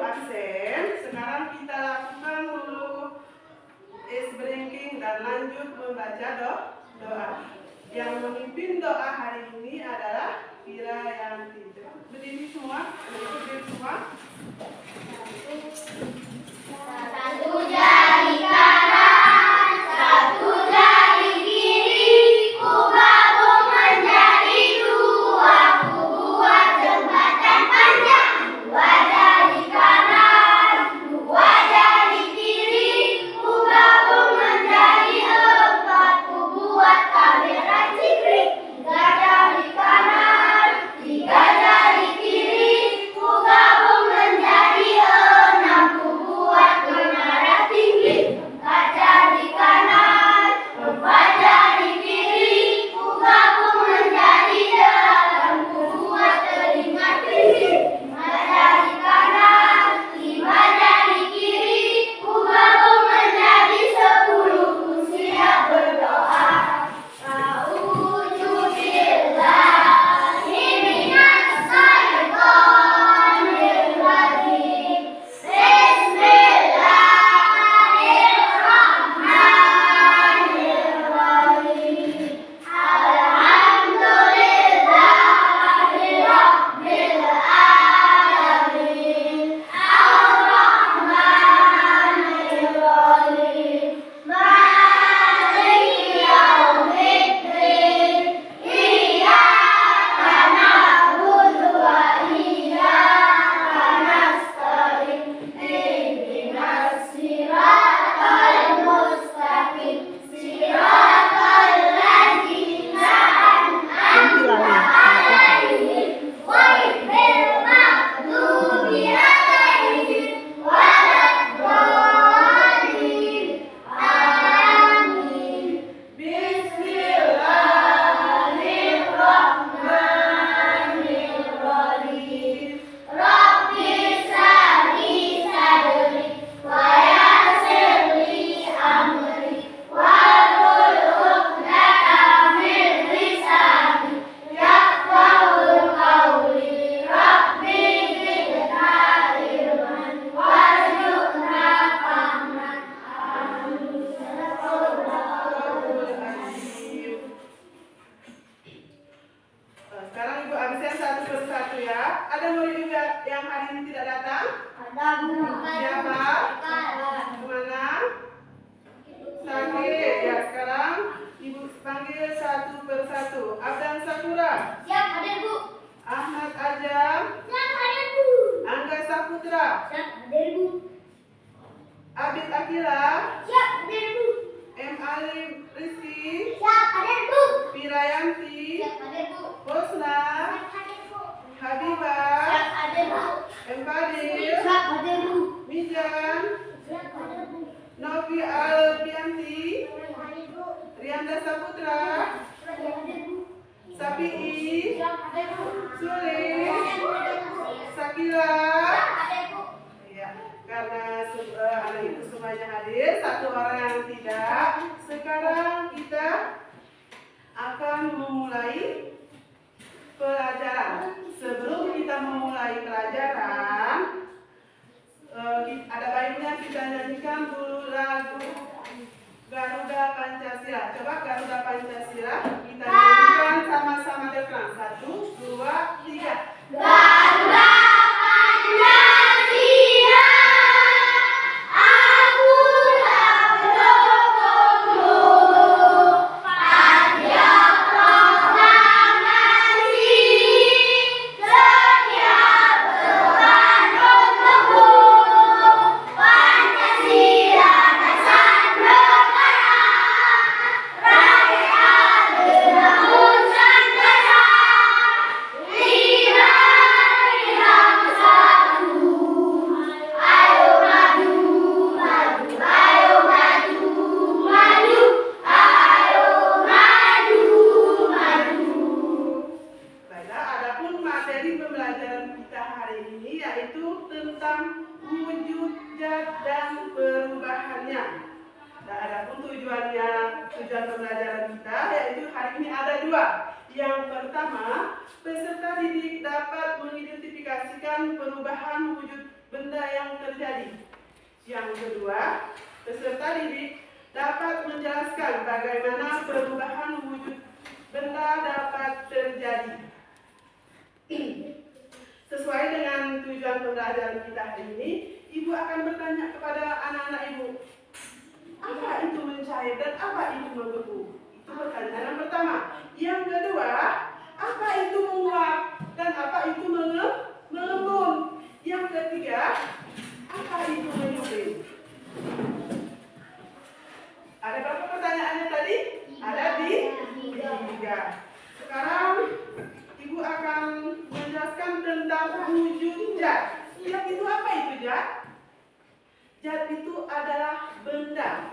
absen, sekarang kita lakukan dulu ice breaking dan lanjut membaca doa. Yang memimpin doa hari ini adalah Virayanti. Berdiri semua, berdiri semua. Satu jari kanan, satu jari kiri, ku gabung menjadi dua, ku buat jembatan panjang. Dua jari kanan, dua jari kiri, ku gabung menjadi empat, ku buat kamera cikrik. Tiga jari kanan, tiga jari kiri, ku gabung menjadi enam, ku buat menara tinggi. Empat jari kanan, empat jari kiri, ku gabung menjadi delapan, ku buat telinga tinggi. Lima jari kanan, lima jari kiri, ku gabung menjadi 10, ku siap berdoa. A'udzubillahi minas syaitonir rajim. Bismillahirrahmanirrahim. Alhamdulillahi rabbil alamin. Ar-Rahmanir-Rahim. Maliki yaumiddin. Iyyaka na'budu wa iyyaka nasta'in. Ihdinas siratal mustaqim. Siratal ladzina an'amta 'alaihim ghairil maghdubi 'alaihim waladdallin. Amin. Bismillahirrahmanirrahim. Rabbi shrahli sadri wa yassir li amri wahlul 'uqdatam min lisani yafqahu qawli. Rabbi zidna ilman warzuqna fahman. Amin. Sekarang Ibu absen satu persatu ya. Ada murid juga yang hari ini tidak datang? Siapa? Kemana? Sakit. Ya, sekarang Ibu panggil satu persatu. Abdan Sakura, Siap hadir, Bu. Ahmad Ajam, Siap hadir, Bu. Angga Saputra, Siap hadir, Bu. Abid Akila, Siap hadir, Bu. M. Ali Rizki, Siap hadir, Bu. Virayanti, Siap hadir, Bu. Husna, Siap hadir, Bu. Habibah, Siap hadir, Bu. M. Fadil, Siap hadir, Bu. Mijan, Siap hadir, Bu. Novi Alfianti, Siap hadir, Bu. Rianda Saputra, Siap hadir, Bu. Sapi'i, Siap hadir, Bu. Sulis, Siap hadir, Bu. Sakila. Siap hadir, Bu. Ya, karena anak itu semuanya hadir, satu orang yang tidak. Sekarang kita akan memulai pelajaran. Sebelum kita memulai pelajaran, ada baiknya kita nyanyikan dulu lagu Garuda Pancasila. Coba Garuda Pancasila kita nyanyikan sama-sama dengan 1, 2, 3. Garuda Pancasila, akulah pendukungmu. Panjang proklamasi, setia berkorban untukmu. Pancasila dasar negara, rakyat adil Nusantara. Baiklah, adapun materi pembelajaran kita hari ini yaitu tentang wujud zat dan perubahannya. Dan adapun tujuan pembelajaran kita yaitu hari ini ada 2. Yang pertama, peserta didik dapat mengidentifikasikan perubahan wujud benda yang Yang kedua, peserta didik dapat menjelaskan bagaimana perubahan wujud benda dapat terjadi. Sesuai dengan tujuan pembelajaran kita hari ini, Ibu akan bertanya kepada anak-anak Ibu, apa itu mencair dan apa itu membeku? Itu pertanyaan yang pertama. Yang kedua, apa itu menguap dan apa itu mengembun? Yang ketiga, apa itu menyublim? Ada berapa pertanyaannya tadi? Ada di tiga. Sekarang Ibu akan menjelaskan tentang wujud zat. Zat itu apa itu zat? Zat itu adalah benda.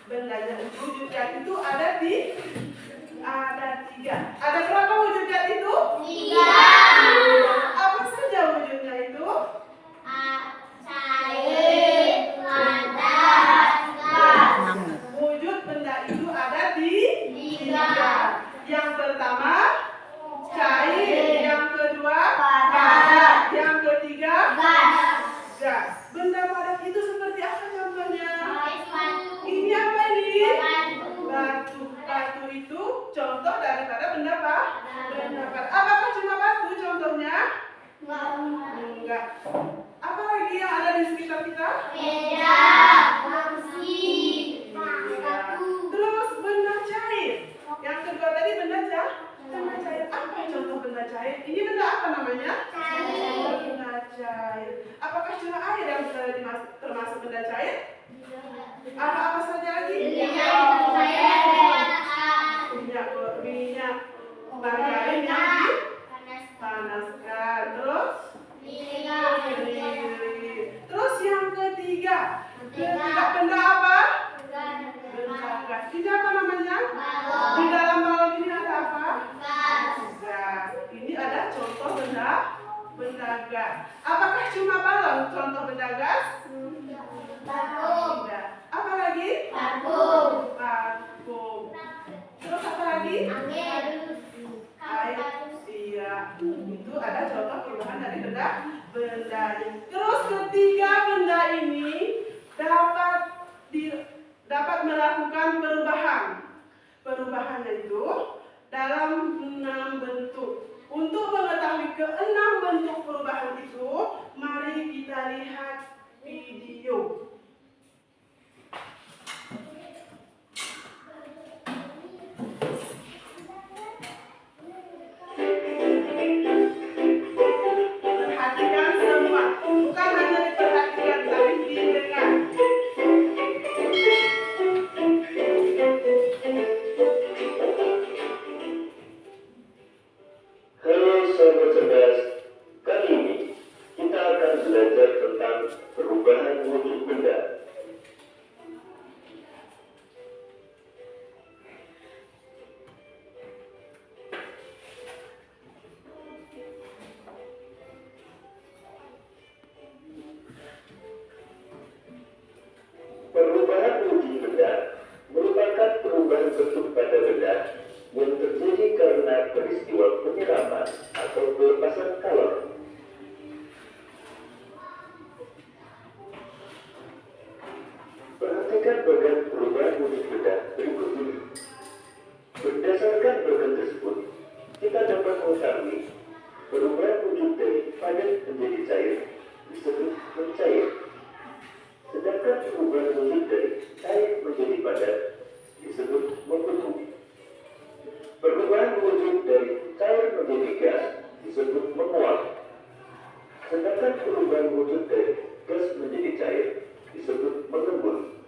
Bendanya wujud zat itu ada tiga. Ada berapa wujud zat itu? 3. Apa saja wujudnya itu? Cair, padat, gas. Wujud benda itu ada di 3. Yang pertama cair, yang kedua Padat. yang ketiga Gas. gas. Benda padat itu seperti apa contohnya? Batu. Ini apa ini? Batu. Batu. Batu itu contoh daripada benda apa? Benda padat. Apakah cuma batu contohnya? Enggak. Apa lagi yang ada di sekitar kita? Meja, kursi, batu. Terus benda cair. Yang kedua tadi benda cair. Benda cair. Apa contoh benda cair? Ini benda apa namanya? Cair. Benda cair. Apakah cuma air yang termasuk benda cair? Apa saja lagi? Minyak margarin yang dipanaskan. Terus? Terus yang ketiga benda apa? Benda gas. Ini apa namanya? Di dalam balon ini ada apa? Gas. Ini ada contoh benda gas. Apakah cuma balon contoh benda gas? Tidak. Apa lagi? Vakum. Terus apa lagi? Air. Iya. Itu ada contoh perubahan dari benda. Terus ketiga benda ini dapat melakukan perubahan. Perubahannya itu dalam 6 bentuk. Untuk mengetahui ke-6 bentuk perubahan itu, mari kita lihat video. Perhatikan semua, bukan hanya diperhatikan, tapi didengar. Halo sahabat cerdas, kali ini kita akan belajar tentang perubahan wujud benda. Perubahan wujud benda merupakan perubahan bentuk pada benda yang terjadi karena peristiwa penyerapan atau pelepasan kalor. Perhatikan bagian perubahan wujud benda berikut ini. Berdasarkan bagian tersebut, kita dapat mengetahui perubahan wujud dari padat menjadi cair disebut mencair. Sedangkan perubahan wujud dari cair menjadi padat disebut membeku. Perubahan wujud dari cair menjadi gas disebut menguap. Sedangkan perubahan wujud dari gas menjadi cair disebut mengembun.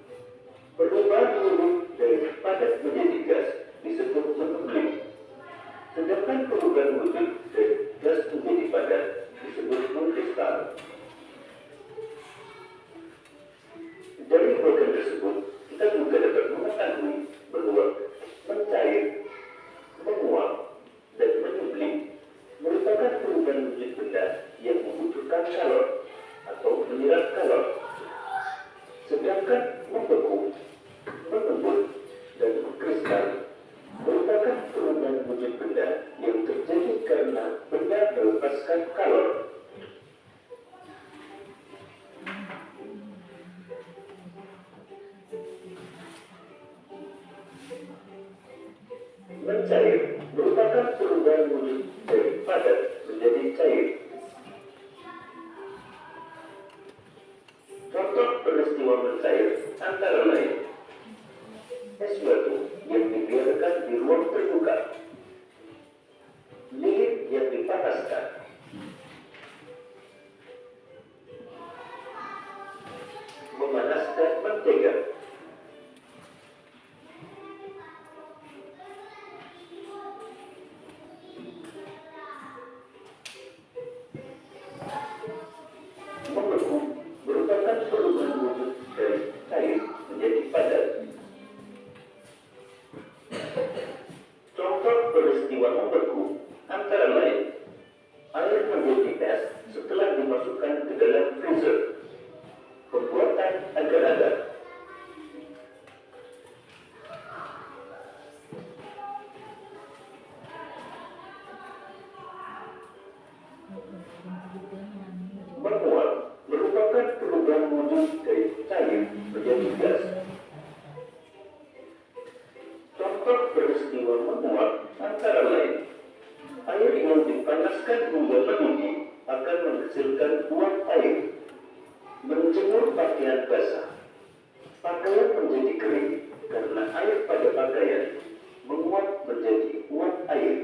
Perubahan wujud dari padat menjadi gas disebut mengembun. Sedangkan perubahan wujud dari gas menjadi padat disebut mengkristal. Dari bagian tersebut, kita juga dapat mengetahui bahwa mencair, menguap, dan menyublim merupakan perubahan wujud benda yang membutuhkan kalor atau menyerap kalor. Sedangkan membeku, mengembun, dan mengkristal merupakan perubahan wujud benda yang terjadi karena benda melepaskan kalor. Mencair merupakan perubahan wujud dari padat menjadi cair. Contoh peristiwa mencair antara lain es batu yang dibiarkan di ruang terbuka, lilin yang dipanaskan, memanaskan mentega, membeku merupakan perubahan wujud dari cair menjadi padat. Contoh peristiwa membeku antara lain air menjadi es setelah dimasukkan ke dalam freezer, pembuatan agar-agar, menguap merupakan perubahan wujud dari cair menjadi gas. Contoh peristiwa menguap antara lain air yang dipanaskan hingga mendidih akan menghasilkan uap air, menjemur pakaian basah, pakaian menjadi kering karena air pada pakaian menguap menjadi uap air.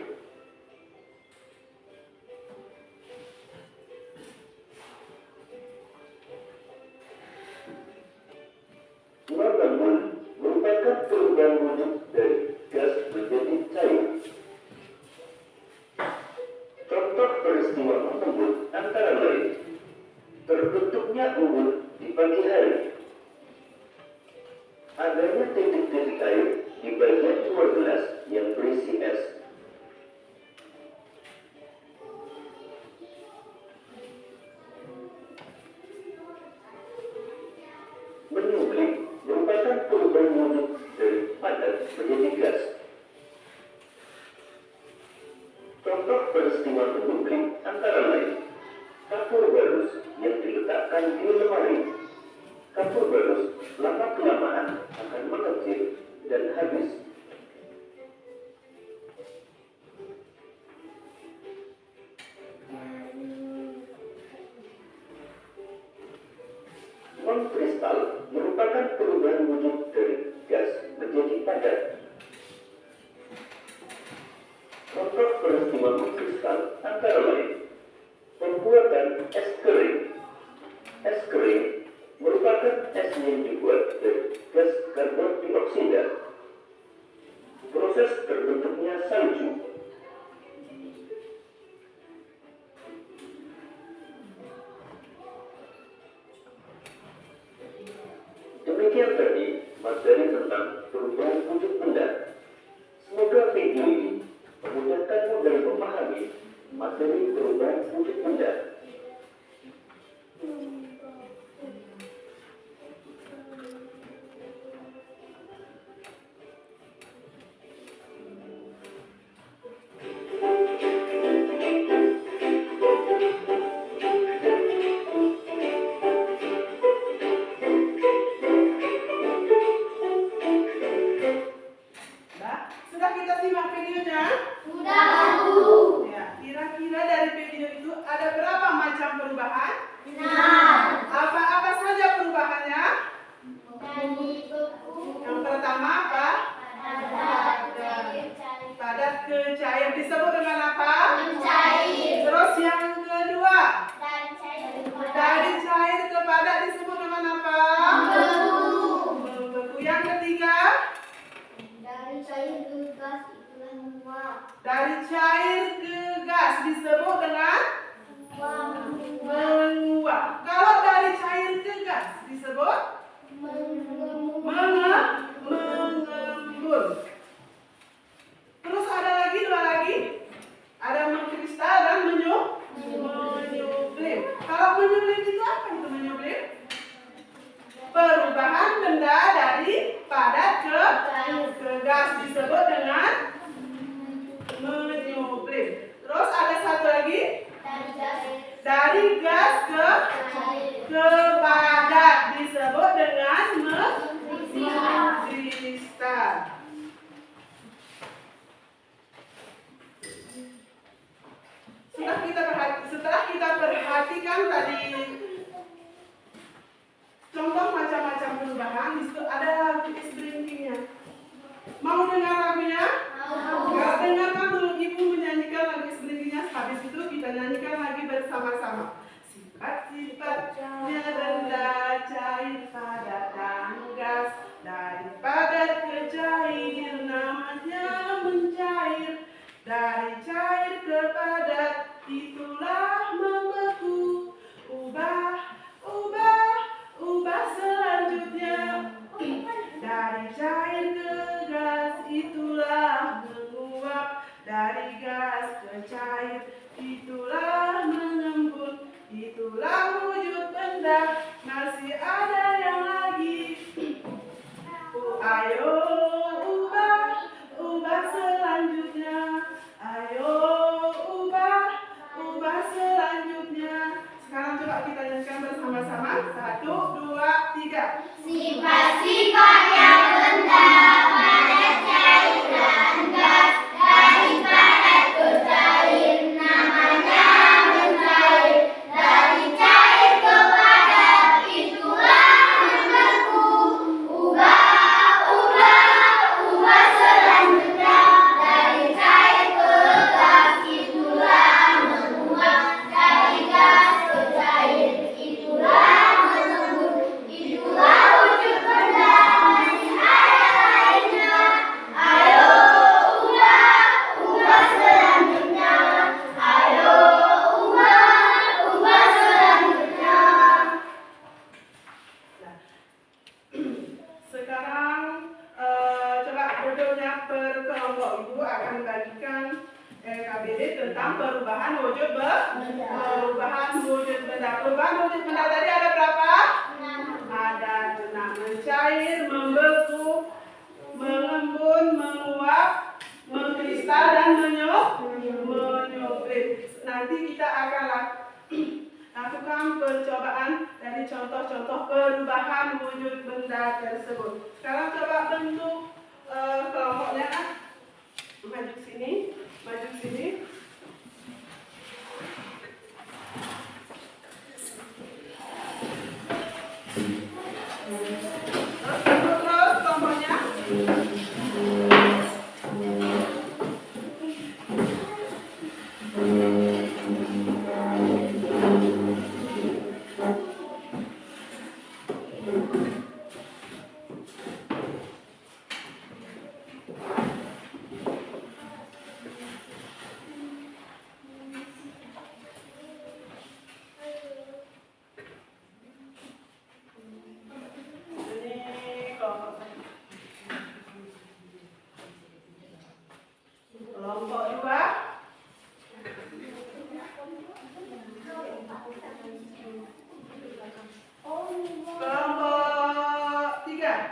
Mengembun merupakan perubahan wujud dari gas menjadi cair. Contoh peristiwa mengembun antara lain terbentuknya embun di pagi hari, adanya titik-titik air di bagian luar gelas yang berisi es, menyublim merupakan perubahan wujud dari padat menjadi gas. Contoh peristiwa menyublim antara lain kapur barus yang diletakkan di lemari. Kapur barus lama-kelamaan akan mengecil dan habis. Mengkristal merupakan perubahan wujud dari gas menjadi padat. Contoh peristiwa mengkristal antara lain pembuatan es kering. Es kering merupakan es yang dibuat dari gas karbon dioksida. Proses terbentuknya salju. Demikian tadi materi tentang perubahan wujud benda. Semoga video ini memudahkanmu dalam memahami materi perubahan wujud benda. Nah, sudah kita simak videonya? Sudah, Bu. Ya, kira-kira dari video itu ada berapa wujud perubahan wujud benda. Perubahan wujud benda tadi ada berapa? Ada 6. Mencair, membeku, mengembun, menguap, mengkristal dan menyublim. Nanti kita akan lakukan percobaan dari contoh-contoh perubahan wujud benda tersebut. Sekarang coba bentuk kelompoknya. Maju sini, maju sini. Terus kelompoknya. Kelompok 2. Kelompok 3.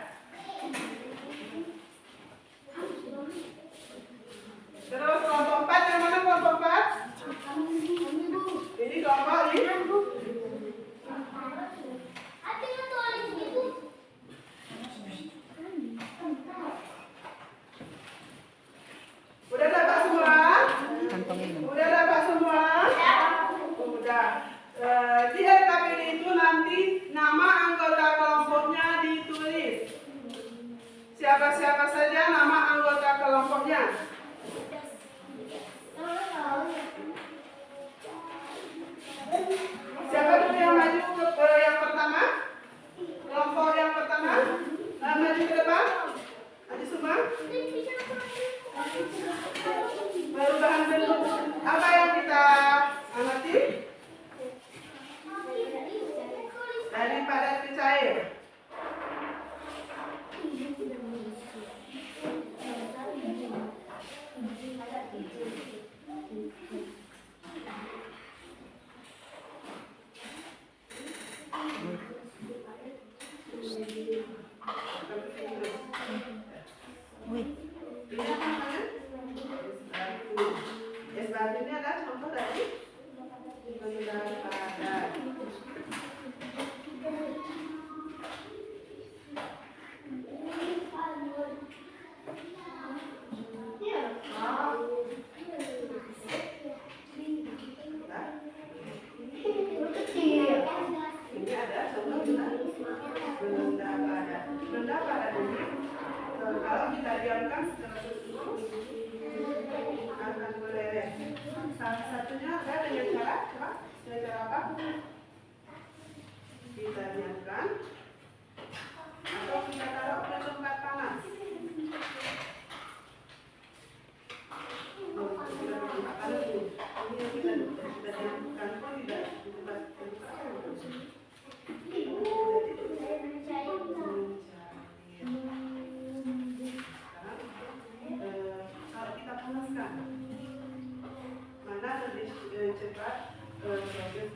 Terus kelompok 4, yang mana kelompok 4? Ini kelompok ini. Udah dapat semua? Udah dapat semua? Udah. Di RKPD itu nanti nama anggota kelompoknya ditulis. Siapa-siapa saja nama anggota kelompoknya. Siapa dulu yang maju ke yang pertama? Kelompok yang pertama? Maju ke depan. Maju semua. Perubahan bentuk apa yang kita amati? Dari padat ke cair. Es batu ini adalah contoh dari bentuk padat. Ini ada contoh benda padat. Benda padat ini kalau kita diamkan secara terus akan meleleh. Salah satunya ada dengan cara apa? Dengan cara apa? Kita diamkan atau kita taruh ke tempat panas. Ini yang kita diamkan pun tidak di tempat kalau kita panaskan, mana lebih cepat proses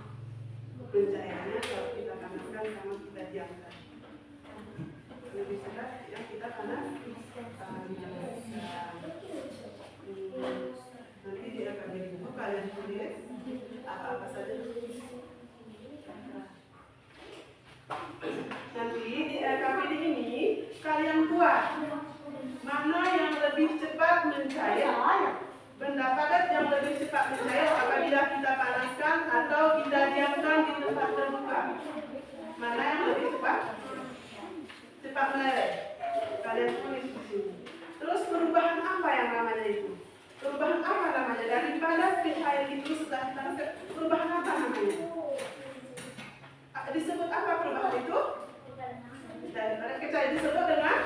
pencairannya kalau kita panaskan sama kita diamkan. Lebih cepat yang kita panaskan. Nanti dia akan jadi buku, kalian tulis apa-apa saja. Nanti di RKPD ini kalian buat mana yang lebih cepat mencair, benda padat yang lebih cepat mencair apabila kita panaskan atau kita diamkan di tempat terbuka. Mana yang lebih cepat? Cepat meleleh. Kalian tulis di sini. Terus perubahan apa yang namanya itu? Perubahan apa namanya? Dari padat ke cair itu setelah dipanaskan, perubahan apa namanya? Disebut apa perubahan itu? Dari padat ke cair disebut dengan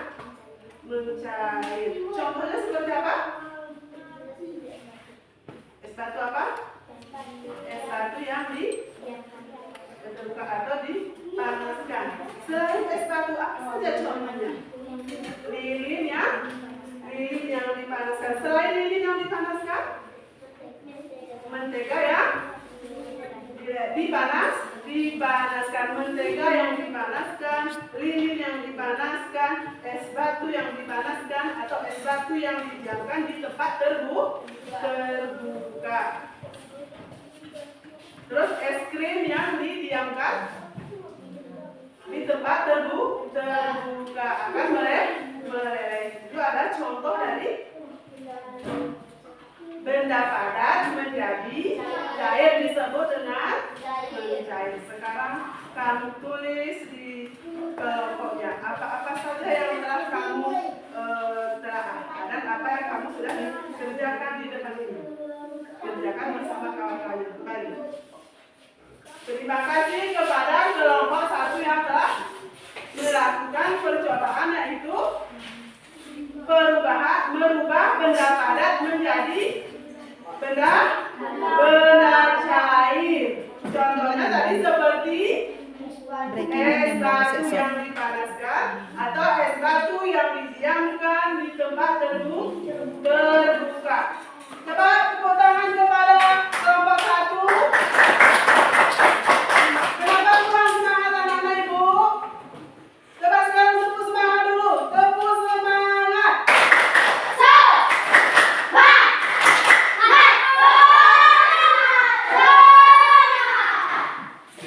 mencair. Contohnya seperti apa? Es batu apa? Es batu yang terbuka atau dipanaskan. Selain es batu apa saja contohnya? Lilin yang dipanaskan. Selain lilin yang dipanaskan, mentega ya dipanaskan, mentega yang dipanaskan, lilin yang dipanaskan, es batu yang dipanaskan, atau es batu yang didiamkan di tempat terbuka. Terus es krim yang didiamkan di tempat terbuka akan meleleh. Itu ada contoh dari benda padat menjadi cair disebut dengan mencair. Sekarang kamu tulis di kelompoknya apa-apa saja yang telah kamu telah dan apa yang kamu sudah kerjakan di depan ini. Kerjakan bersama kawan-kawan kembali. Terima kasih kepada kelompok 1 yang telah melakukan percobaan, yaitu merubah benda padat menjadi benda cair. Contohnya tadi seperti es batu yang dipanaskan atau es batu yang didiamkan di tempat terbuka. Coba tepuk tangan kepada kelompok 1. Kenapa kurang semangat anak-anak ibu? Coba sekarang tepuk semangat dulu. Tepuk semangat.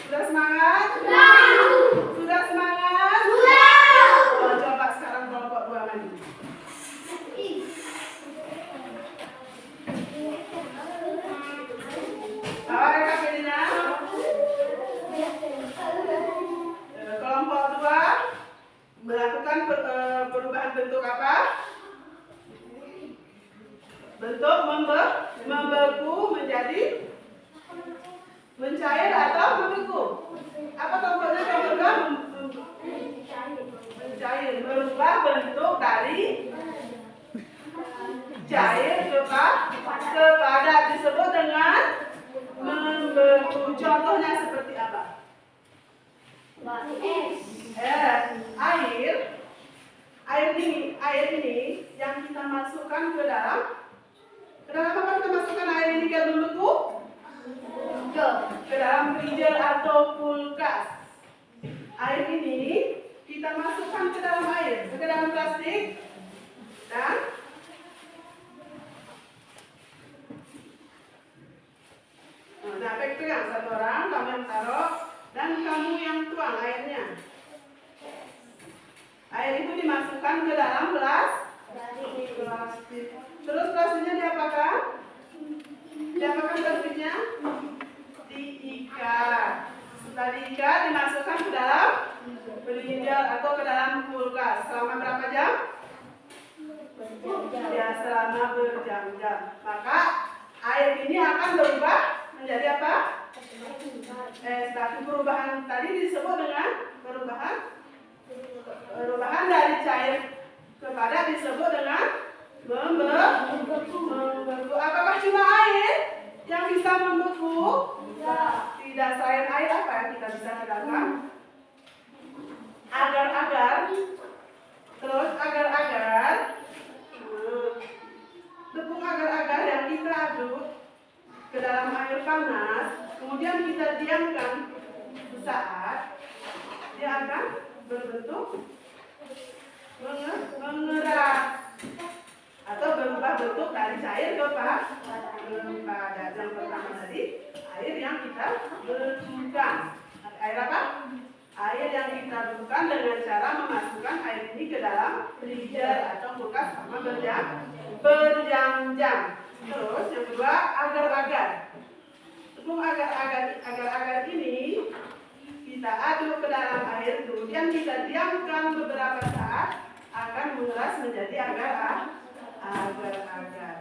Sudah semangat? Sudah semangat? Oh, coba sekarang kelompok 2 lagi. Bawa rekap jadinya. Kelompok 2 melakukan perubahan bentuk apa? Bentuk membeku menjadi mencair atau membeku. Apa contohnya contoh 2? Mencair, merubah bentuk dari cair ke padat disebut dengan membeku. Contohnya seperti apa? Air ini yang kita masukkan ke dalam apa kita masukkan air ini ke membeku? Ke dalam freezer atau kulkas. Air ini kita masukkan ke dalam ke dalam plastik dan nah, pegang satu orang, kamu yang taruh dan kamu yang tuang airnya. Air itu dimasukkan ke dalam plastik. Terus plastiknya diapakan? Diapakan plastiknya? Diikat. Setelah diikat, dimasukkan ke dalam freezer atau ke dalam kulkas. Selama berapa jam? Ya, selama berjam-jam. Maka air ini akan berubah menjadi apa? Es batu. Perubahan tadi disebut dengan perubahan dari cair ke padat disebut dengan membeku. Apakah cuma air yang bisa membeku? Tidak. Selain air apa yang kita bisa gunakan? Agar-agar. Terus agar-agar. Tepung agar-agar yang kita aduk ke dalam air panas, kemudian kita diamkan sesaat, dia akan berbentuk mengeras atau berubah bentuk dari cair ke padat. Yang pertama tadi air yang kita bekukan. Air apa? Air yang kita bekukan dengan cara memasukkan air ini ke dalam freezer atau kulkas selama berjam-jam. Terus yang kedua, agar-agar. Tepung agar-agar ini kita aduk ke dalam air, kemudian kita diamkan beberapa saat, akan mengeras menjadi agar-agar.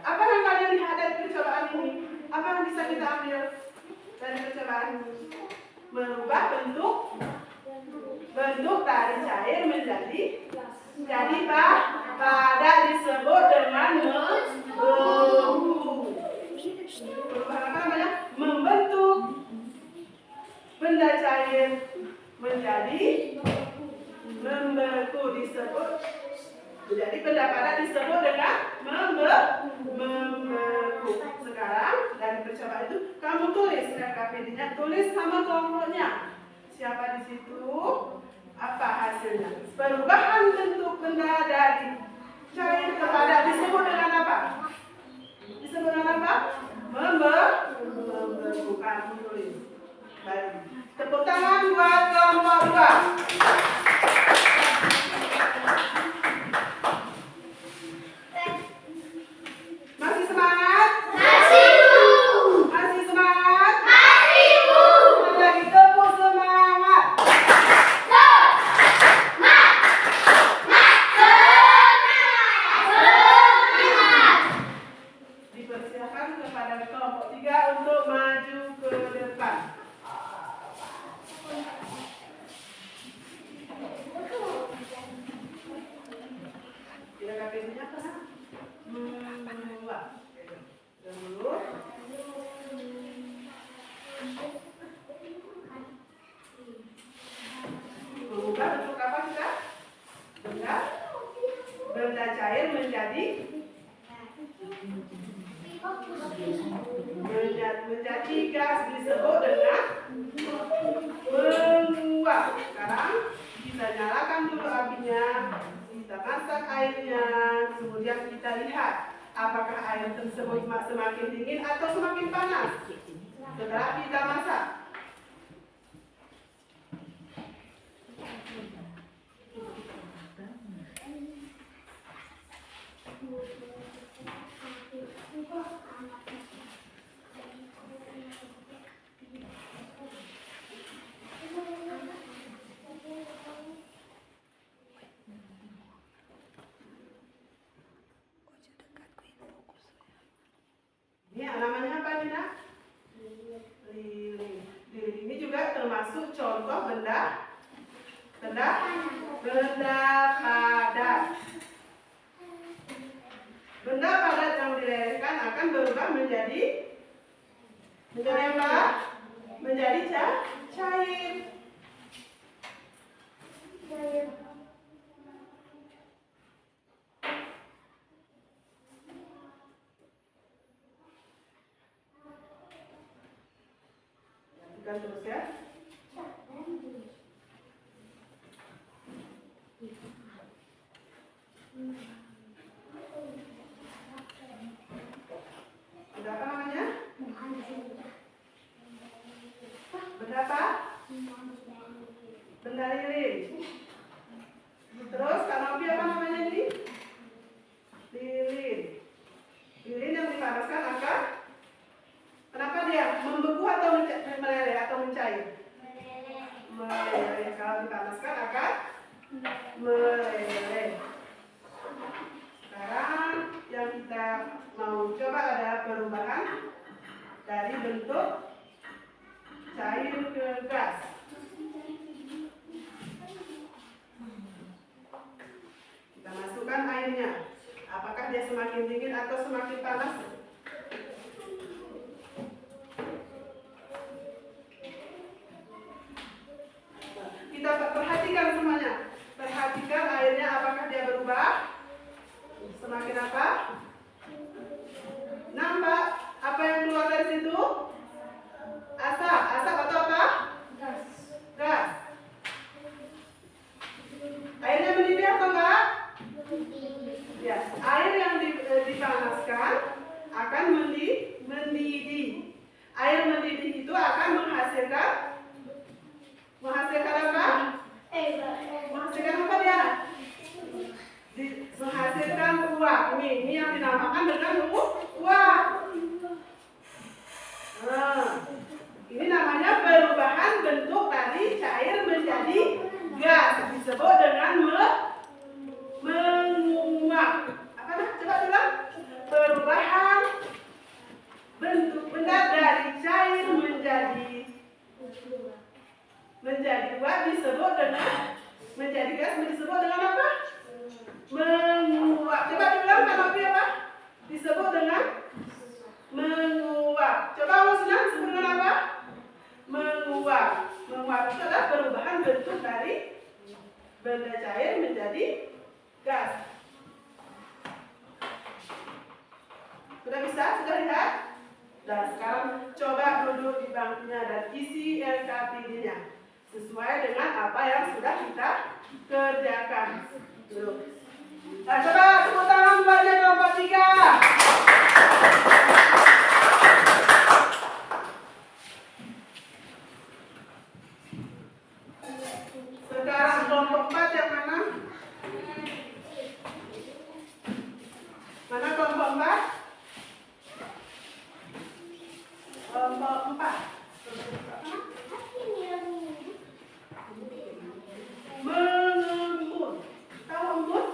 Apa yang kalian lihat dari percobaan ini? Apa yang bisa kita ambil dari percobaan ini? Merubah bentuk dari cair menjadi padat disebut dengan membeku. Perubahan apa namanya? Membentuk benda cair menjadi membeku disebut. Jadi benda padat disebut dengan membeku. sekarang dari percobaan itu kamu tulis KKPD-nya, tulis nama kelompoknya. Siapa di situ? Apa hasilnya? Perubahan bentuk benda dari cair kepada disebut dengan apa? Disebut dengan apa? Membeku. Kamu tulis. Baik. Tepuk tangan buat kelompok 2. Masih semangat? Masih, Bu. Masih semangat? Masih, Bu. Lagi tepuk semangat. Dipersilakan kepada kelompok 3 untuk maju ke depan. Tidak KPD-nya apa? Dulu. Mengubah bentuk apa kita? Benda cair menjadi gas disebut dengan menguap. Sekarang kita nyalakan dulu apinya, kita masak airnya, kemudian kita lihat apakah air tersebut semakin dingin atau semakin panas setelah kita masak. Ini namanya apa, Dina? Lilin. Lilin ini juga termasuk contoh benda padat. Benda padat yang dilelehkan akan berubah menjadi apa? Menjadi cair. Lanjutkan terus ya. Benda apa namanya? Benda apa? Benda lilin. Terus kanopi apa namanya ini? Lilin. Lilin yang dipanaskan akan kenapa dia membeku atau meleleh atau mencair? Meleleh. Kalau dipanaskan akan meleleh. Sekarang yang kita mau coba adalah perubahan dari bentuk cair ke gas. Kita masukkan airnya. Apakah dia semakin dingin atau semakin panas? Kita perhatikan semuanya. Perhatikan airnya apakah dia berubah? Semakin apa? Nampak apa yang keluar dari situ? Asap. Asap atau apa? Gas. Airnya mendidih atau enggak? Ya, air yang dipanaskan akan mendidih. Air mendidih itu akan menghasilkan apa? Menghasilkan apa dia? Menghasilkan uap. Ini yang dinamakan dengan uap. Nah, ini namanya perubahan bentuk dari cair menjadi gas. Disebut dengan menguap. Apa nah? Coba bilang. Perubahan bentuk benda dari cair menjadi uap disebut dengan menjadi gas disebut dengan apa? Menguap. Coba diulang kanopi apa? Disebut dengan menguap. Coba maksudnya disebut dengan apa? Menguap. Menguap itu adalah perubahan bentuk dari benda cair menjadi gas. Sudah bisa? Sudah lihat? Dan sekarang coba duduk di bangkunya dan isi LKPD-nya sesuai dengan apa yang sudah kita kerjakan. Duduk. Nah, coba tepuk tangan buatnya kelompok 3. Sekarang kelompok 4 yang mana? Mana kelompok 4? Kelompok 4. Mengembun. Tahu embun?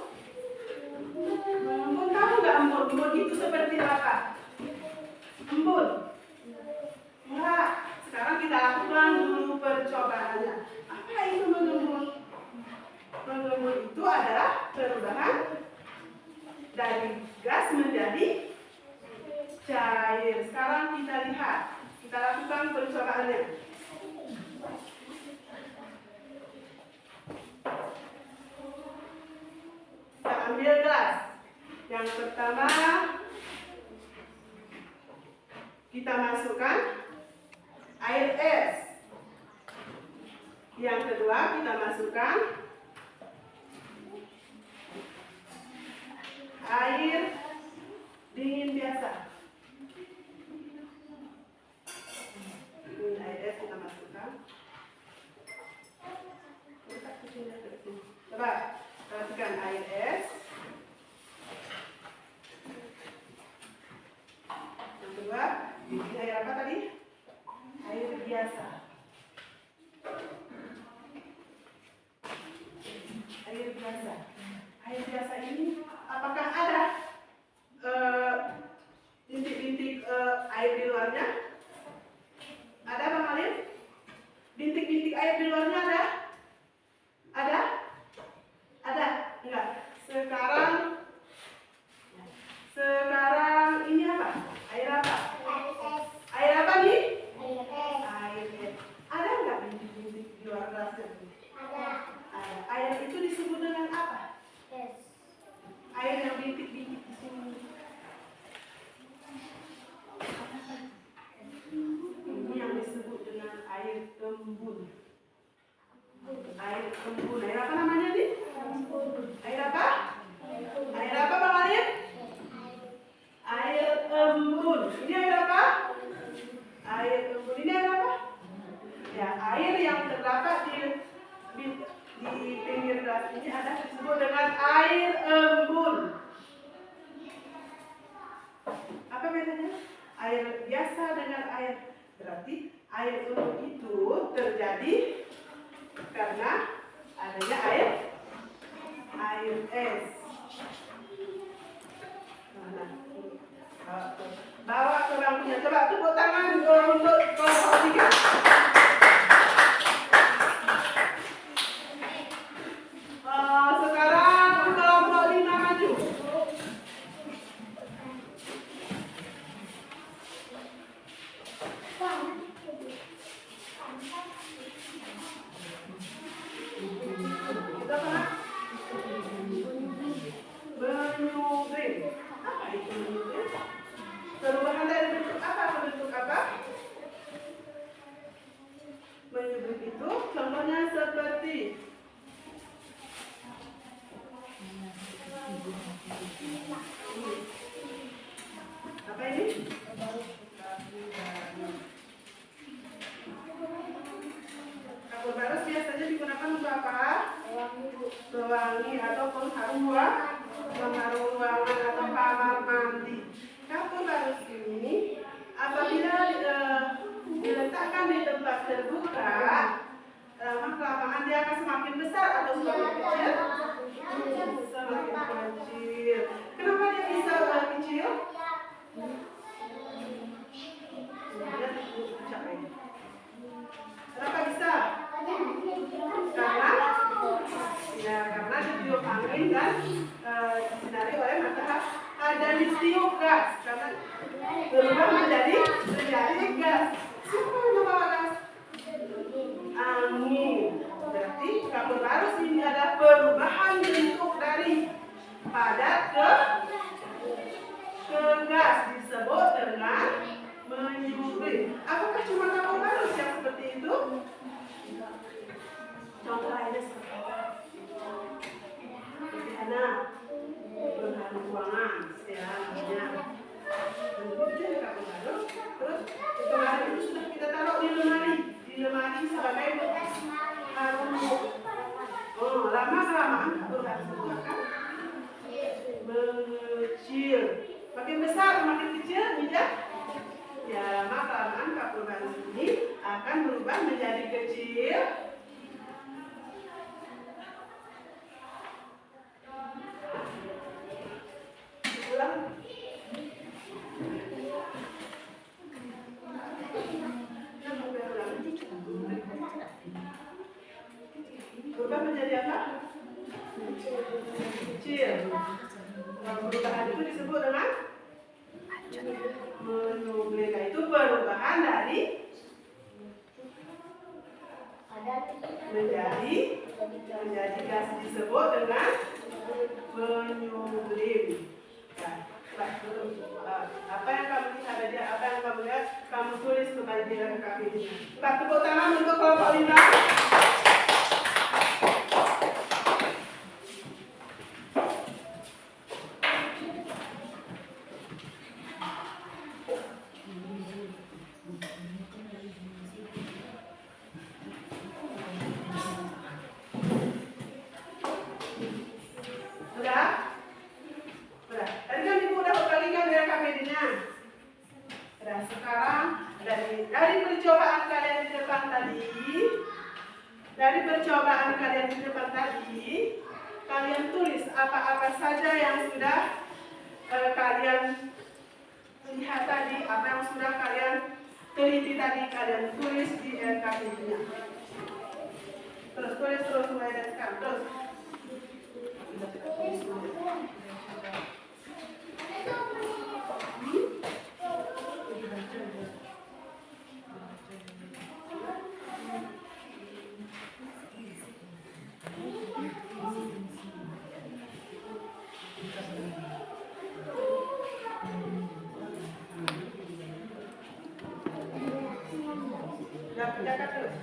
Mengembun, tahu nggak embun? Embun itu seperti apa? Embun. Enggak. Sekarang kita lakukan dulu percobaannya. Apa itu mengembun? Mengembun itu adalah perubahan dari gas menjadi cair. Sekarang kita lihat. Kita lakukan percobaannya. Kita ambil gelas. Yang pertama kita masukkan air es. Yang kedua kita masukkan air dingin biasa. Ini air es kita masukkan. Coba perhatikan air es. Yang kedua, ini air apa tadi? Air biasa. Air biasa. Air biasa ini apakah ada bintik-bintik air di luarnya? Ada Bang Alif? Bintik-bintik air di luarnya ada? Ada? Ada? Enggak. Sekarang ini apa? Air apa? Air apa nih? Air es. Ada enggak bintik-bintik di luar gelasnya? Ada. Air itu disebut dengan apa? Air yang bintik-bintik di sini. Ini yang disebut dengan air embun. Air embun. Air apa namanya nih? Air apa? Air apa Bang Alif? Air embun. Ini air apa? Air embun. Ini air apa? Ya, air yang terdapat di pinggir gelas ini ada disebut dengan air embun. Apa bedanya? Air biasa dengan air. Berarti air embun itu terjadi karena adanya air es. Mana? Bawa ke bangkunya. Coba tepuk tangan untuk kelompok 3. Sekarang kelompok 5 maju. Menyubrim. Apa itu menyubrim? Perubahan dari bentuk apa ke bentuk apa? Menyubrim itu contohnya seperti apa ini? Kapur barus biasanya digunakan untuk apa? Pewangi atau pengharum ruangan atau kamar mandi. Kapur barus ini apabila diletakkan di tempat terbuka, lama-kelamaan dia akan semakin besar atau semakin kecil? Semakin kecil. Kenapa dia bisa kecil? Kenapa bisa? Karena ditiup angin dan disinari oleh matahari. Ada ditiup gas karena berubah menjadi gas. Siapa yang membawa gas? Angin. Berarti kapur barus ini ada perubahan bentuk dari padat ke gas, disebut dengan menyublim. Apakah cuma kapal barus yang seperti itu? Contoh lainnya seperti apa? Sederhana, berhalu ruangan, istilahnya. Kemudian kapal barus, terus kemarin itu sudah kita taruh di lemari sebagai harum. Oh, lama-kelamaan kapal barus itu akan mengecil. Makin besar, makin kecil, tidak? Ya, lama-kelamaan kapal barus ini akan berubah menjadi kecil. Berubah menjadi apa? Kecil. Perubahan itu disebut dengan menyublim. Itu perubahan dari menjadi gas disebut dengan menyublim. Apa yang kamu lihat aja, apa yang kamu lihat, kamu tulis kembali di KP ini. Kita tepuk tangan untuk kelompok 5. Dari percobaan kalian di depan tadi, kalian tulis apa-apa saja yang sudah kalian lihat tadi, apa yang sudah kalian teliti tadi, kalian tulis di LKP-nya. Terus tulis mulai dari sekarang. Terus. Jaga terus.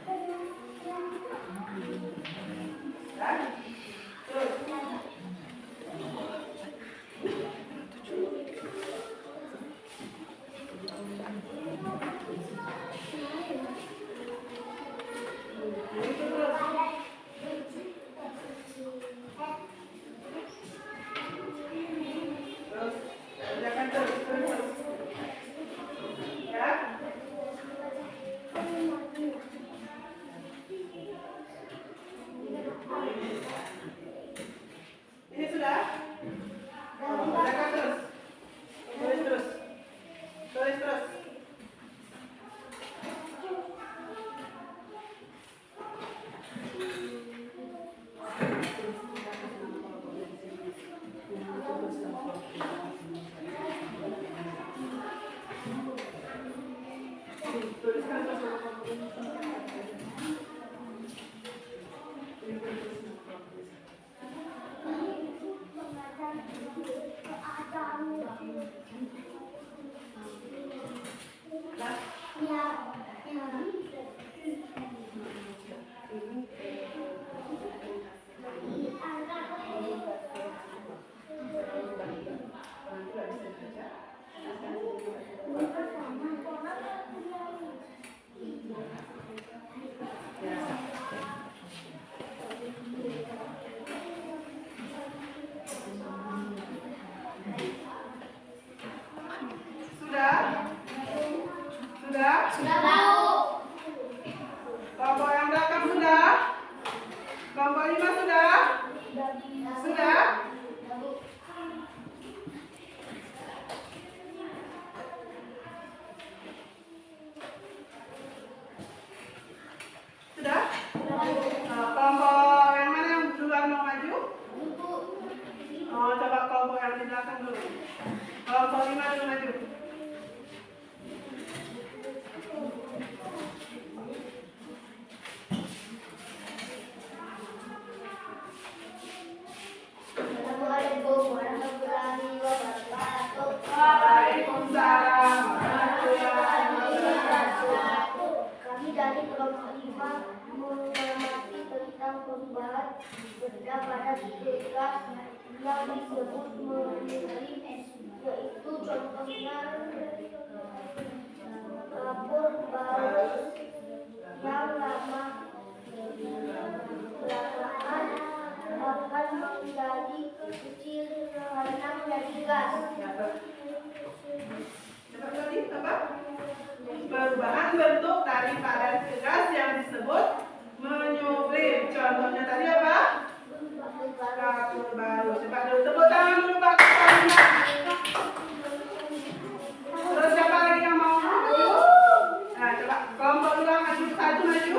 Ini sudah? Jaga terus. Tulis terus. Tulis terus. Tuliskan terus. Sudah? Sudah tahu. Kelompok yang belakang sudah? Kelompok 5 sudah? Sudah? Sudah? Kelompok yang mana yang duluan mau maju? Oh, coba kelompok yang di belakang dulu. Kelompok 5 dulu maju. Waalaikumsalam warahmatullahi benda padat gelas yang disebut mengirim, yaitu contohnya kapur baru yang lama kelamaan akan menjadi kecil karena menjadi gas. Seperti apa? Perubahan bentuk dari padat ke gas yang disebut menyublim. Contohnya tadi apa? Kapur baru. Coba dulu tepuk tangan dulu Pak Kepala. Terus siapa lagi yang mau maju? Nah, coba kelompok dua maju, satu maju.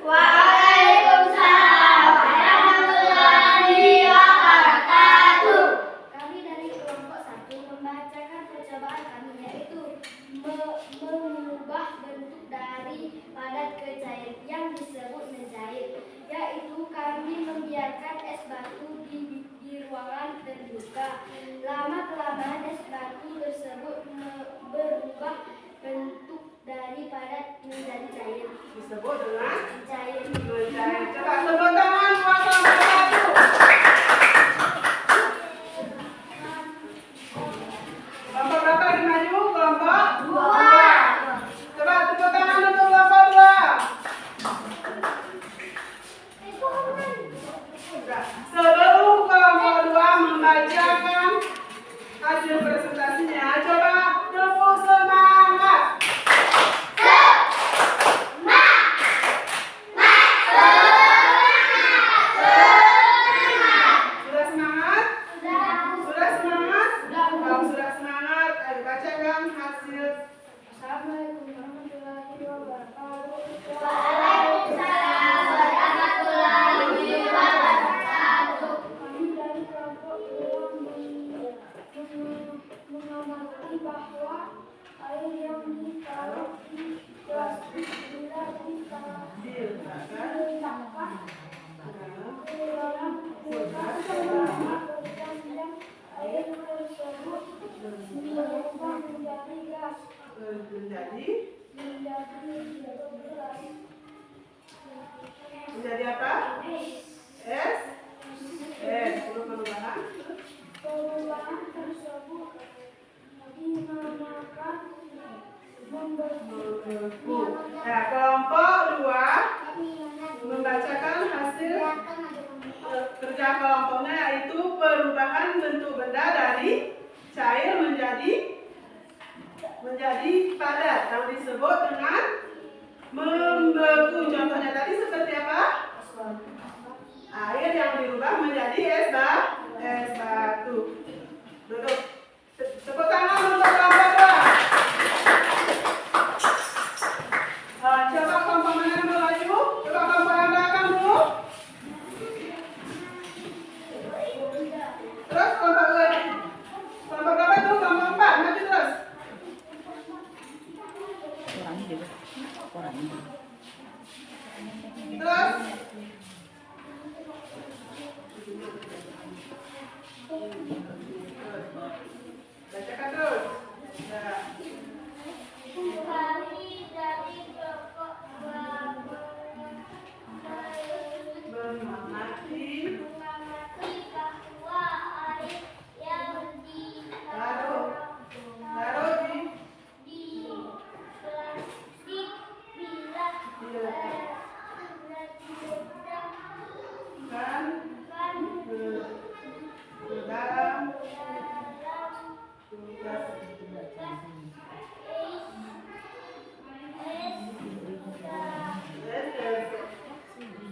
Waalaikumsalam warahmatullahi wabarakatuh. Kami dari kelompok 1 membacakan percobaan kami, yaitu mengubah bentuk dari padat ke cair yang disebut mencair, yaitu kami membiarkan es batu di ruangan terbuka. Lama-kelamaan es batu tersebut berubah bentuk dari padat menjadi cair. Disebut dengan Cair. mencair. Coba tepuk tangan buat kelompok satu. Kelompok berapa lagi maju? Kelompok dua. Coba tepuk tangan untuk kelompok dua. Nah, sebelum kelompok dua membacakan hasil presentasinya, coba tepuk semangat. Sudah semangat? Sudah semangat? Kalau sudah semangat, ayo bacakan hasil. Assalamualaikum warahmatullahi wabarakatuh. Waalaikumsalam warahmatullahi wabarakatuh. Kami dari kelompok 2 mengamati bahwa air yang ditaruh di plastik bila diletakkan ke dalam kulkas selama berjam-jam, air tersebut berubah menjadi gas. Menjadi apa? Es? Es. Perubahan? Perubahan tersebut dinamakan membeku. Nah, kelompok dua membacakan hasil kerja kelompoknya, yaitu perubahan bentuk benda dari cair menjadi padat yang disebut dengan membeku. Contohnya tadi seperti apa? Air yang dirubah menjadi es batu. Duduk. Tepuk tangan untuk kelompok dua. Coba kelompok mana yang maju? Coba kelompok yang belakang dulu. Terus kelompok berapa itu? Kelompok 4, maju terus. Terus. Bacakan terus. Nah. Kami dari kelompok 2 Mengamati bahwa air yang taruh di plastik bila diletakkan ke dalam kulkas.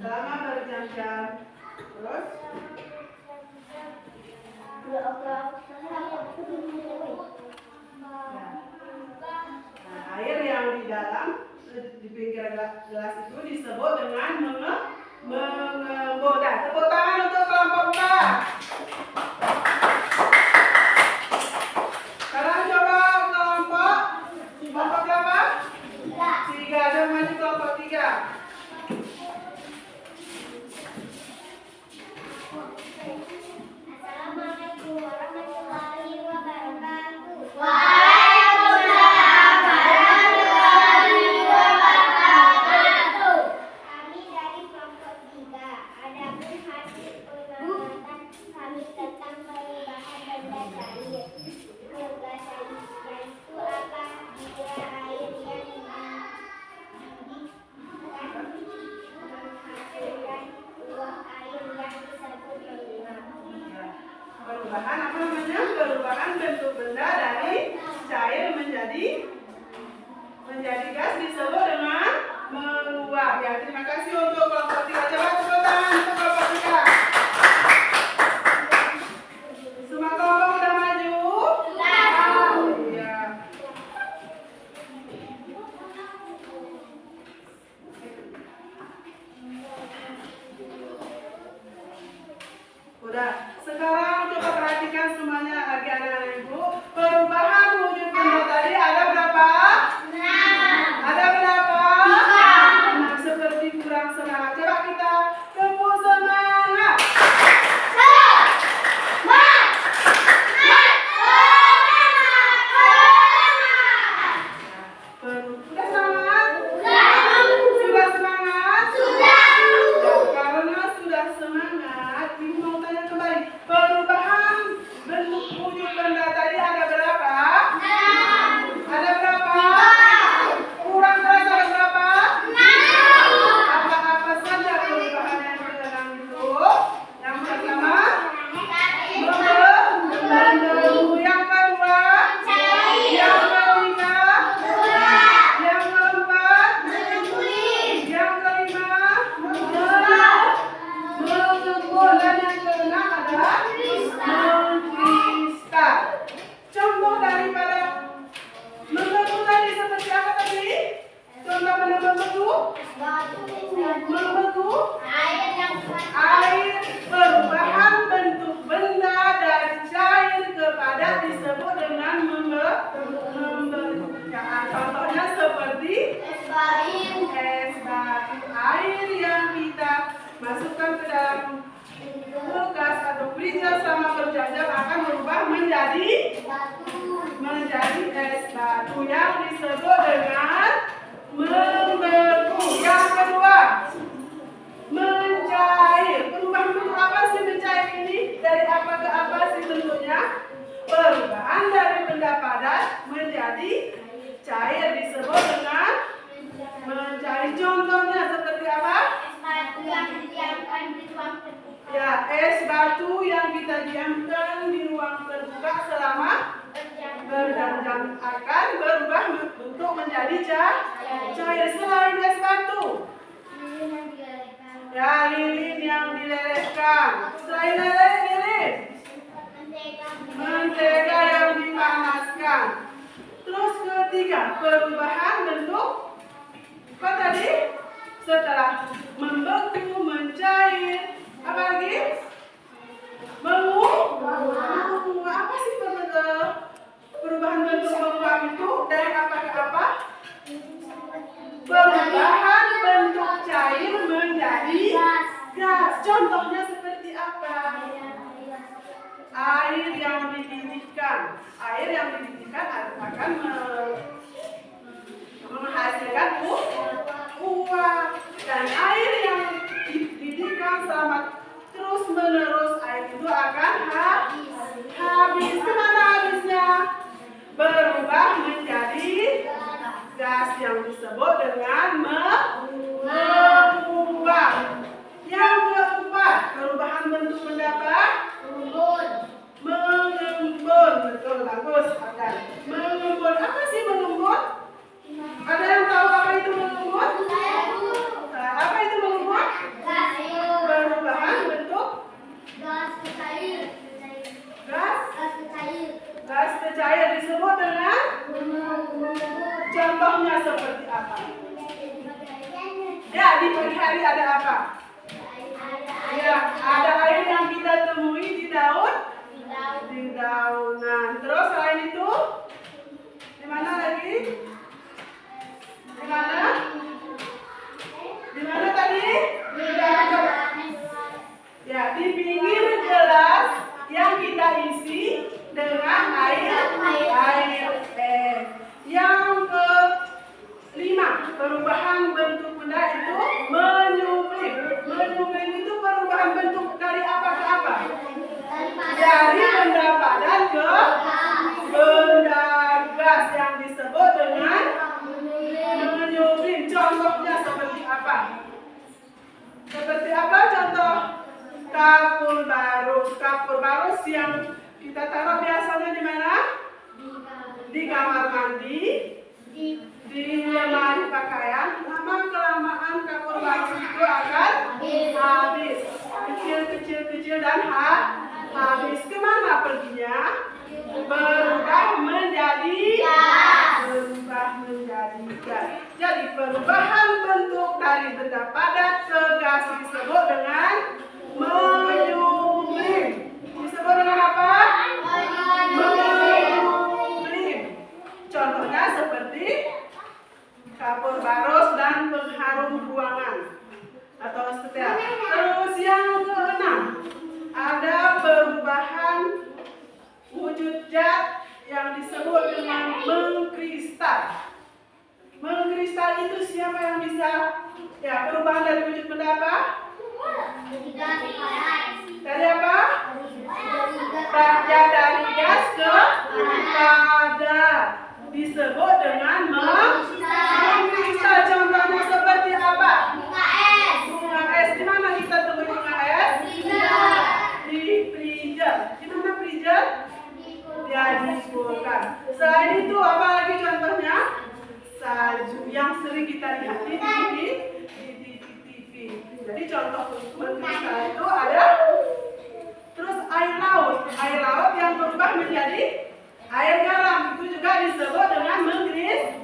Selama berjam-jam. Terus air yang di dalam di pinggir gelas itu disebut dengan mengembun. Tepuk tangan untuk kelompok 4. Sekarang coba kelompok berapa? 3. Ada maju kelompok 3. Assalamualaikum warahmatullahi wabarakatuh. satu yang disebut dengan membeku. Yang kedua, mencair. Perubahan bentuk apa sih mencair ini? Dari apa ke apa sih bentuknya? Perubahan dari benda padat menjadi cair disebut dengan mencair. Contohnya seperti apa? Batu yang didiamkan di ruang terbuka. Ya, es batu yang kita diamkan di ruang terbuka selama berjam-jam akan berubah bentuk menjadi cair. Selain es batu, ya lilin yang dilelehkan. Selain lilin, mentega yang dipanaskan. Terus ketiga, perubahan bentuk apa tadi? Setelah membeku, mencair, apa lagi? Menguap. Apa sih perubahan bentuk menguap itu? Dari apa ke apa? Perubahan bentuk cair menjadi gas. Contohnya seperti apa? Air yang dididihkan. Air yang dididihkan akan menghasilkan uap. Dan air yang dididihkan selama terus menerus, air itu akan habis. Kemana habisnya? Berubah menjadi gas yang disebut dengan menguap. Yang keempat, perubahan bentuk mendapat mengembun. Betul, bagus. Mengembun. Apa sih mengembun? Ada yang tahu apa itu mengembun? Apa itu mengembun? Perubahan bentuk gas ke cair disebut dengan contohnya seperti apa? Ya, di pagi hari ada apa? Ya, ada air yang kita temui di daun. Di daunan. Terus selain itu, di mana lagi? Di mana? Di mana tadi? Di daun. Ya, di pinggir gelas yang kita isi dengan air. Yang kelima, perubahan bentuk benda itu menyublim. Menyublim itu perubahan bentuk dari apa ke apa? Dari benda padat ke benda gas yang disebut dengan menyublim. Contohnya seperti apa? Seperti apa contoh? Kapur barus. Kapur barus yang kita taruh biasanya di mana? Di kamar mandi, di lemari pakaian. Lama-kelamaan kapur barus itu akan habis. Kecil dan habis. Kemana perginya? Berubah menjadi gas. Jadi perubahan bentuk dari benda padat ke gas disebut dengan menyublim. Disebut dengan apa? Menyublim. Contohnya seperti kapur barus dan pengharum ruangan atau setel. Terus yang keenam, ada perubahan wujud zat yang disebut dengan mengkristal. Mengkristal itu siapa yang bisa? Ya, perubahan dari wujud benda apa? Dari apa? Dari gas ke padat. Disebut dengan mengkristal. Contohnya seperti apa? Bunga es. Di mana kita temui bunga es? Di freezer. Di mana freezer? Ya, di kulkas. Selain itu apa lagi contohnya? Salju yang sering kita lihat di TV. Jadi contoh mengkristal itu ada. Terus air laut. Air laut yang berubah menjadi air garam. Itu juga disebut dengan mengkristal.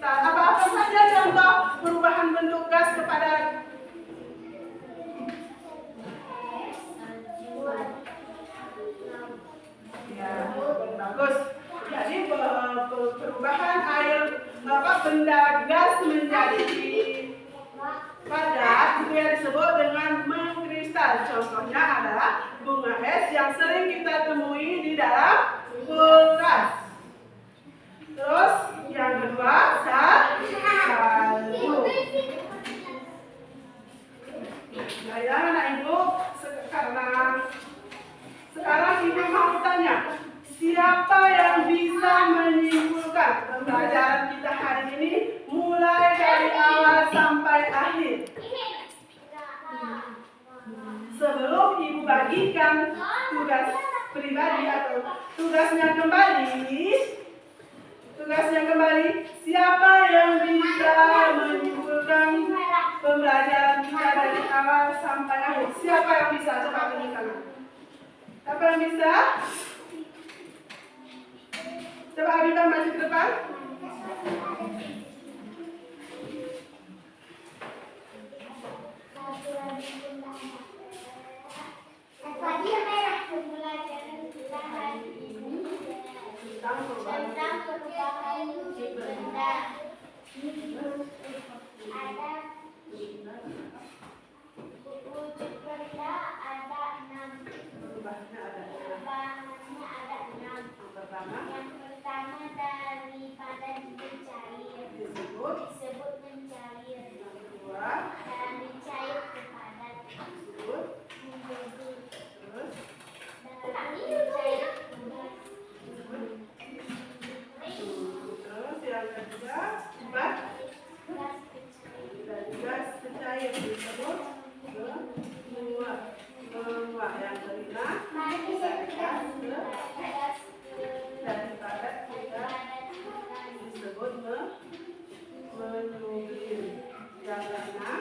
Apa-apa saja contoh perubahan bentuk gas kepada ya, bagus. Jadi perubahan air benda gas menjadi padat itu yang disebut dengan mengkristal. Contohnya adalah bunga es yang sering kita temui di dalam kulkas. tugas pribadi atau tugasnya kembali, siapa yang bisa menyimpulkan pembelajaran kita dari awal sampai akhir? Siapa yang bisa? Coba tunjuk tangan. Siapa yang bisa? Coba Abida maju ke depan. Tentang perubahan wujud benda. Ada wujud benda ada 6. Perubahannya ada. Perubahannya ada 6. Yang pertama daripada mencair Disebut mencair. kedua Dari cair ke padat disebut menjadi. terus Dari cair terus yang ketiga empat dan gas pencair disebut menguap. Yang kelima dari padat kita disebut menyublim. Yang keenam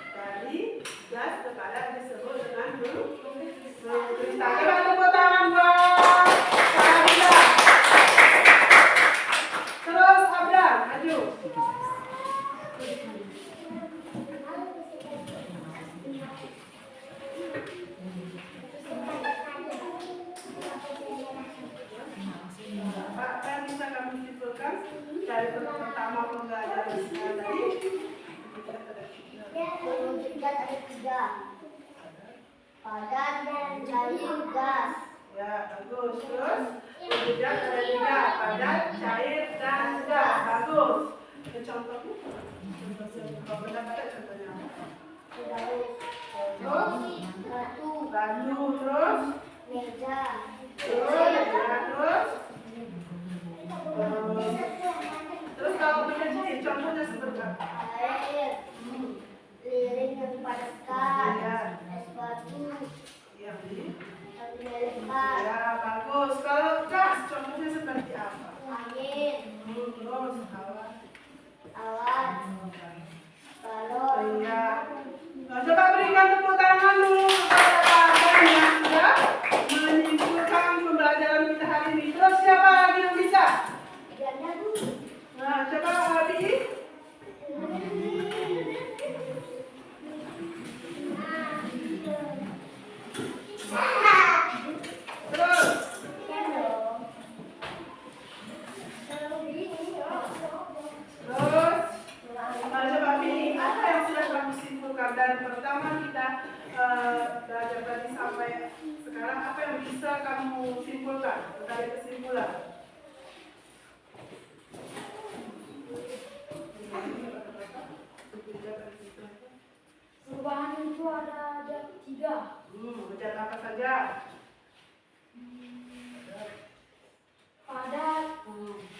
dari gas ke padat disebut dengan menyublim. Coba tepuk tangan buat Abda. Terus Abda, maju. Apa yang bisa kamu simpulkan dari pertama pembelajaran tadi? Wujud gas ada 3. Padat, cair, gas. Ya, bagus. Terus wujudnya ada 3, padat, cair, dan gas. Bagus. Contohnya? Kalau benda padat contohnya apa? Terus batu, terus Meja. terus kalau benda cincin contohnya seperti apa? Air. Lilin yang dipadatkan. Es batu. Yang di Melempar. ya, bagus. Kalau gas contohnya seperti apa? Angin. Terus Awan. Balon. iya. Nah, coba berikan tepuk tangan dulu kepada Abang yang sudah menyimpulkan pembelajaran kita hari ini. Terus siapa lagi yang bisa? Diamnya dulu. Nah, coba Abi. Terus. Terus. Nah, coba pilih apa yang sudah kamu simpulkan dari pertama kita belajar tadi sampai sekarang, apa yang bisa kamu simpulkan dari kesimpulan? Perubahan itu ada 3. Belajar apa saja? Padat,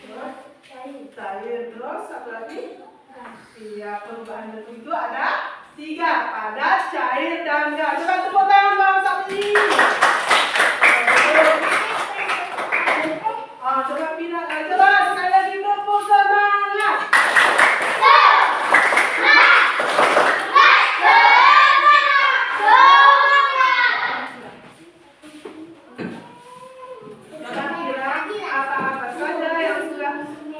Terus cair. cair, terus satu lagi? Gas. Iya, perubahan bentuk itu ada 3, padat, cair, dan gas. Coba tepuk tangan Bang Sabti. Coba pindah, coba sekali lagi tepuk semangat. Kira-kira apa-apa saja yang sudah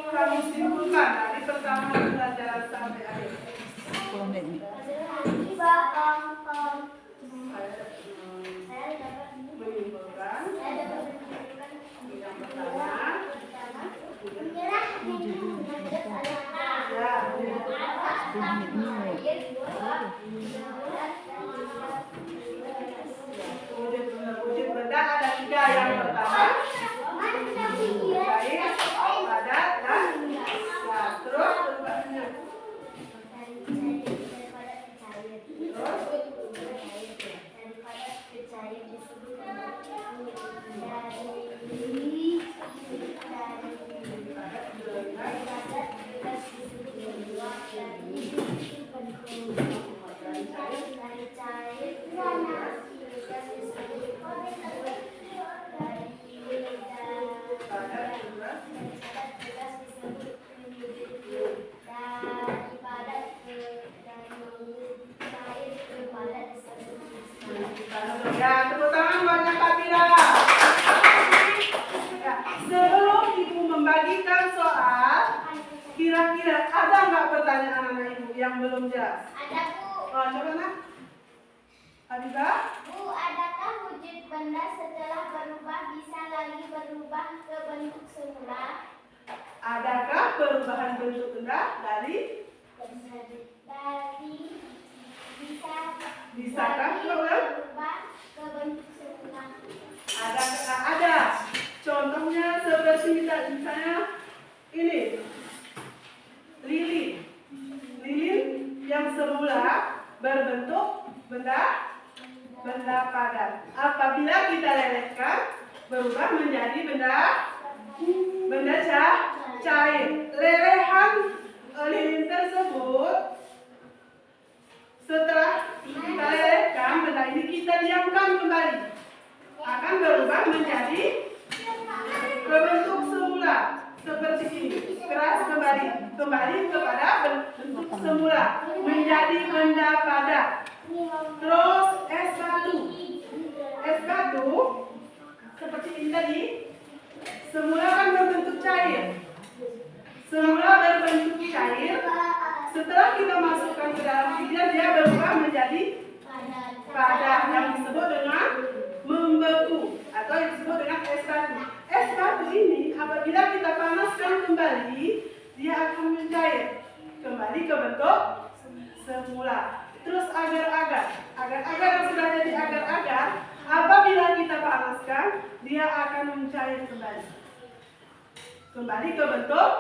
kamu simpulkan dari pertama pembelajaran sampai akhir? belum jelas? Ada Bu. Oh, coba nak. Habibah? Bu, adakah wujud benda setelah berubah bisa lagi berubah ke bentuk semula? Adakah perubahan bentuk benda dari? Bisakah berubah ke bentuk semula? Ada. Contohnya seperti misalnya ini. Lilin. Lilin yang semula berbentuk benda padat. Apabila kita lelehkan, berubah menjadi benda cair. Lelehan lilin tersebut, setelah kita lelehkan benda ini, kita diamkan kembali, akan berubah menjadi berbentuk semula seperti ini. Keras kembali kepada bentuk semula, menjadi benda padat. Terus es batu seperti ini tadi, semula kan berbentuk cair. Setelah kita masukkan ke dalam frigider, dia berubah menjadi padat yang disebut dengan membeku atau yang disebut dengan es batu. Es batu ini apabila kita panaskan kembali, dia akan mencair kembali ke bentuk semula. Terus agar-agar yang sudah jadi agar-agar, apabila kita panaskan, dia akan mencair kembali ke bentuk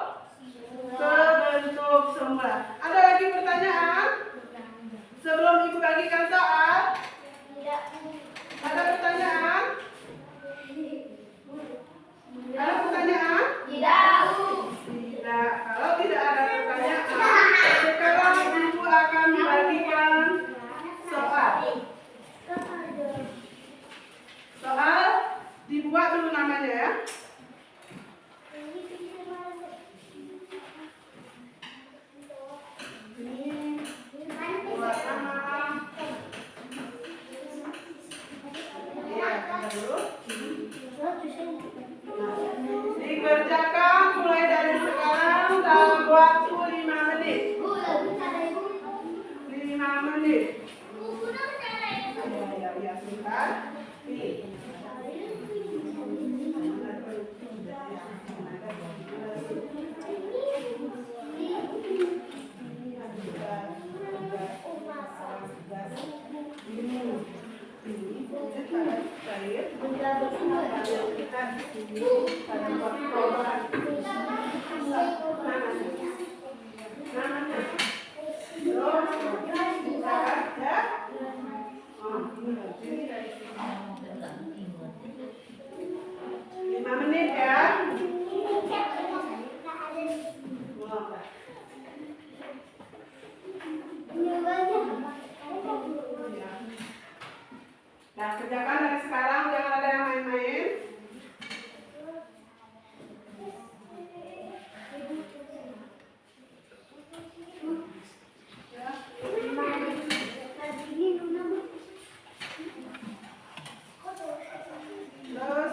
semula. Ada lagi pertanyaan? Sebelum Ibu bagikan soal, ada pertanyaan? Ada pertanyaan? Tidak. Kalau tidak ada pertanyaan, sekarang Ibu akan membagikan soal. Soal dibuat dulu namanya ya. Dikerjakan mulai dari sekarang dalam waktu 5 menit. 5 menit. Ya, sebentar. Nah, kerjakan dari sekarang, jangan ada yang main-main. Terus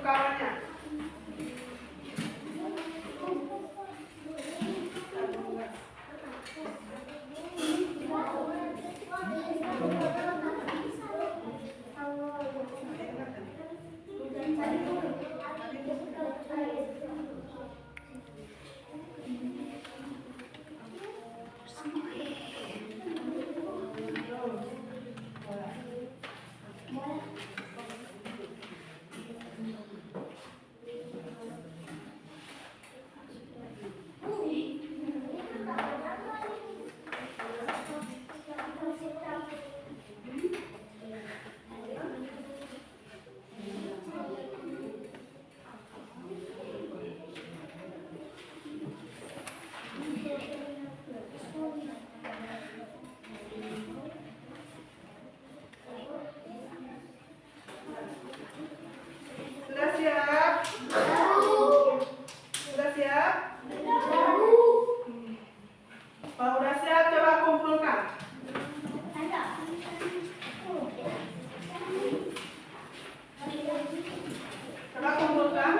kawannya. Sudah siap? Sudah siap? Kalau udah siap, coba kumpulkan. Coba kumpulkan.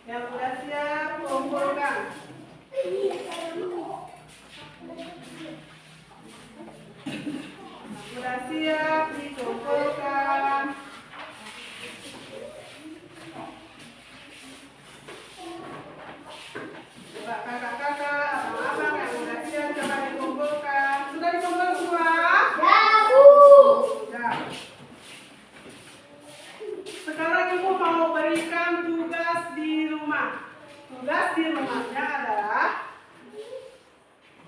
Yang udah siap, kumpulkan. Sudah siap, dikumpulkan. Coba kakak-kakak, abang-abang yang udah siap, coba dikumpulkan. Sudah dikumpulkan semua? Sudah. Sekarang ibu mau berikan tugas di rumah. Tugas di rumahnya adalah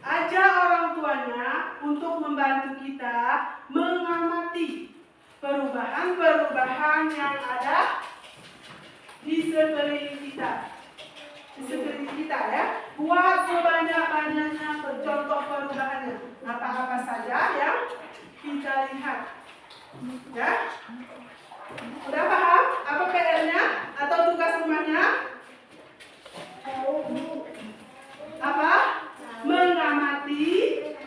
ajak orang tuanya untuk membantu kita mengamati perubahan-perubahan yang ada di sekeliling kita. Di sekeliling kita ya. Buat sebanyak-banyaknya contoh perubahannya. Apa-apa saja yang kita lihat. Ya. Udah paham apa PR-nya atau tugas rumahnya? Apa? Mengamati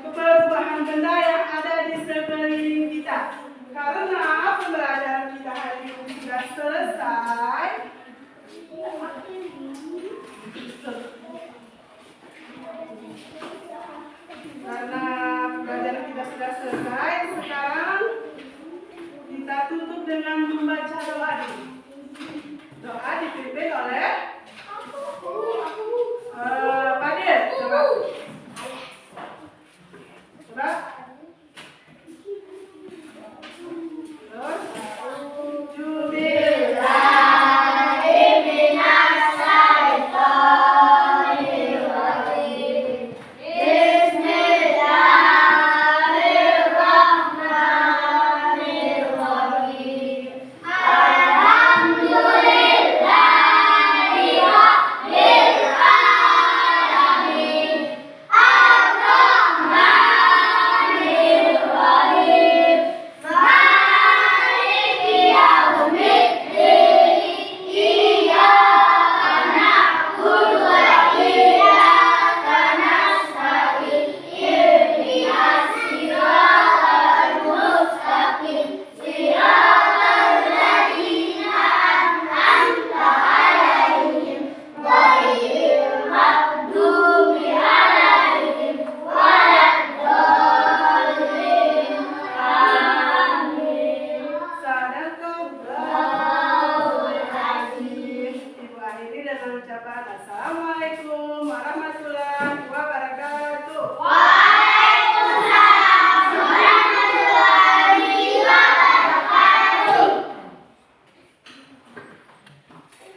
perubahan benda yang ada di sekeliling kita. Karena pembelajaran kita hari ini sudah selesai. Karena pembelajaran kita sudah selesai, sekarang kita tutup dengan membaca doa. Doa dipimpin oleh